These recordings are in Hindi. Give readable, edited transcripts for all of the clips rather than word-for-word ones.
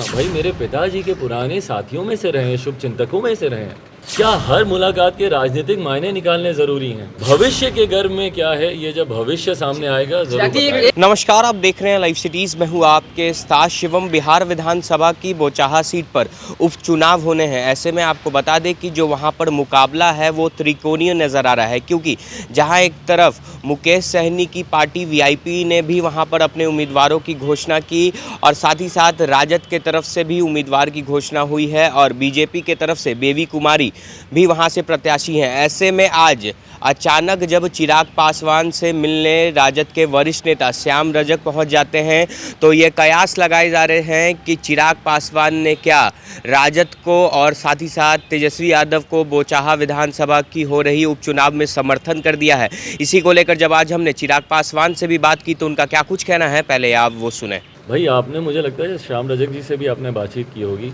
भाई मेरे पिताजी के पुराने साथियों में से रहे, शुभ चिंतकों में से रहे। क्या हर मुलाकात के राजनीतिक मायने निकालने जरूरी हैं? भविष्य के गर्भ में क्या है, ये जब भविष्य सामने आएगा जरूर बताएगा। नमस्कार, आप देख रहे हैं लाइव सिटीज। मैं हूं आपके साथ शिवम। बिहार विधानसभा की बोचाहा सीट पर उपचुनाव होने हैं। ऐसे में आपको बता दें कि जो वहां पर मुकाबला है वो त्रिकोणीय नज़र आ रहा है, क्योंकि जहां एक तरफ मुकेश सहनी की पार्टी वीआईपी ने भी वहां पर अपने उम्मीदवारों की घोषणा की और साथ ही साथ राजद के तरफ से भी उम्मीदवार की घोषणा हुई है और बीजेपी के तरफ से बेबी कुमारी भी वहां से प्रत्याशी हैं। ऐसे में आज अचानक जब चिराग पासवान से मिलने राजद के वरिष्ठ नेता श्याम रजक पहुंच जाते हैं तो ये कयास लगाए जा रहे हैं कि चिराग पासवान ने क्या राजद को और साथ ही साथ तेजस्वी यादव को बोचाहा विधानसभा की हो रही उपचुनाव में समर्थन कर दिया है। इसी को लेकर जब आज हमने चिराग पासवान से भी बात की तो उनका क्या कुछ कहना है, पहले आप वो सुने। भाई आपने, मुझे लगता है श्याम रजक जी से भी आपने बातचीत की होगी।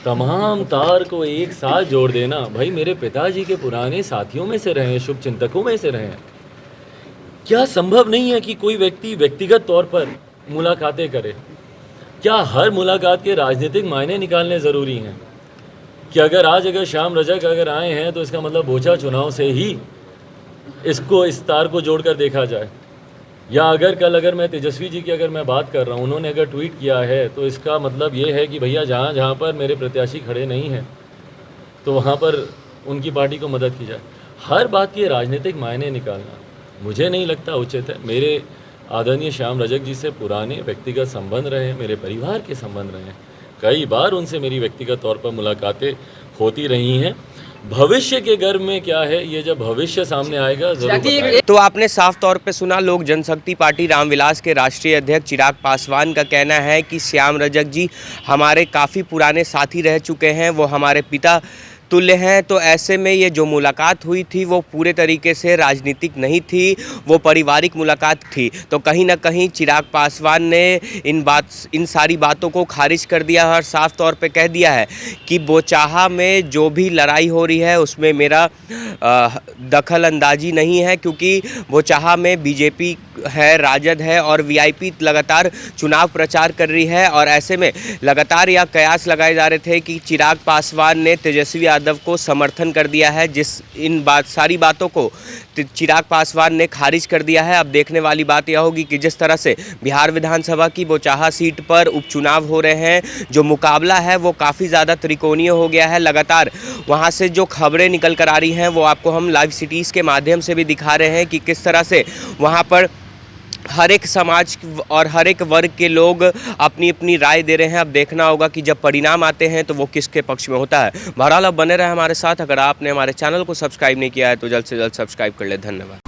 तमाम तार को एक साथ जोड़ देना, भाई मेरे पिताजी के पुराने साथियों में से रहे, शुभ चिंतकों में से रहे। क्या संभव नहीं है कि कोई व्यक्ति व्यक्तिगत तौर पर मुलाकातें करे? क्या हर मुलाकात के राजनीतिक मायने निकालने ज़रूरी हैं? कि अगर श्याम रजक अगर आए हैं तो इसका मतलब बोचा चुनाव से ही इसको, इस तार को जोड़कर देखा जाए। या अगर मैं तेजस्वी जी की अगर मैं बात कर रहा हूँ, उन्होंने अगर ट्वीट किया है तो इसका मतलब ये है कि भैया जहाँ जहाँ पर मेरे प्रत्याशी खड़े नहीं हैं तो वहाँ पर उनकी पार्टी को मदद की जाए। हर बात के राजनीतिक मायने निकालना मुझे नहीं लगता उचित है। मेरे आदरणीय श्याम रजक जी से पुराने व्यक्तिगत संबंध रहे हैं, मेरे परिवार के संबंध रहे हैं। कई बार उनसे मेरी व्यक्तिगत तौर पर मुलाकातें होती रही हैं। भविष्य के गर्भ में क्या है, ये जब भविष्य सामने आएगा जरूर बताएगा। तो आपने साफ तौर पे सुना, लोक जनशक्ति पार्टी रामविलास के राष्ट्रीय अध्यक्ष चिराग पासवान का कहना है कि श्याम रजक जी हमारे काफ़ी पुराने साथी रह चुके हैं, वो हमारे पिता तुल्य हैं। तो ऐसे में ये जो मुलाकात हुई थी वो पूरे तरीके से राजनीतिक नहीं थी, वो पारिवारिक मुलाकात थी। तो कहीं ना कहीं चिराग पासवान ने इन सारी बातों को खारिज कर दिया और साफ तौर पे कह दिया है कि बोचाहा में जो भी लड़ाई हो रही है उसमें मेरा दखल अंदाजी नहीं है, क्योंकि बोचाहा में बीजेपी है, राजद है और वीआईपी लगातार चुनाव प्रचार कर रही है। और ऐसे में लगातार यह कयास लगाए जा रहे थे कि चिराग पासवान ने तेजस्वी यादव को समर्थन कर दिया है, सारी बातों को चिराग पासवान ने खारिज कर दिया है। अब देखने वाली बात यह होगी कि जिस तरह से बिहार विधानसभा की बोचाहा सीट पर उपचुनाव हो रहे हैं, जो मुकाबला है वो काफ़ी ज़्यादा त्रिकोणीय हो गया है। लगातार वहाँ से जो खबरें निकल कर आ रही हैं वो आपको हम लाइव सिटीज़ के माध्यम से भी दिखा रहे हैं कि किस तरह से वहाँ पर हर एक समाज और हर एक वर्ग के लोग अपनी अपनी राय दे रहे हैं। अब देखना होगा कि जब परिणाम आते हैं तो वो किसके पक्ष में होता है। बहरहाल अब बने रहे हमारे साथ। अगर आपने हमारे चैनल को सब्सक्राइब नहीं किया है तो जल्द से जल्द सब्सक्राइब कर ले। धन्यवाद।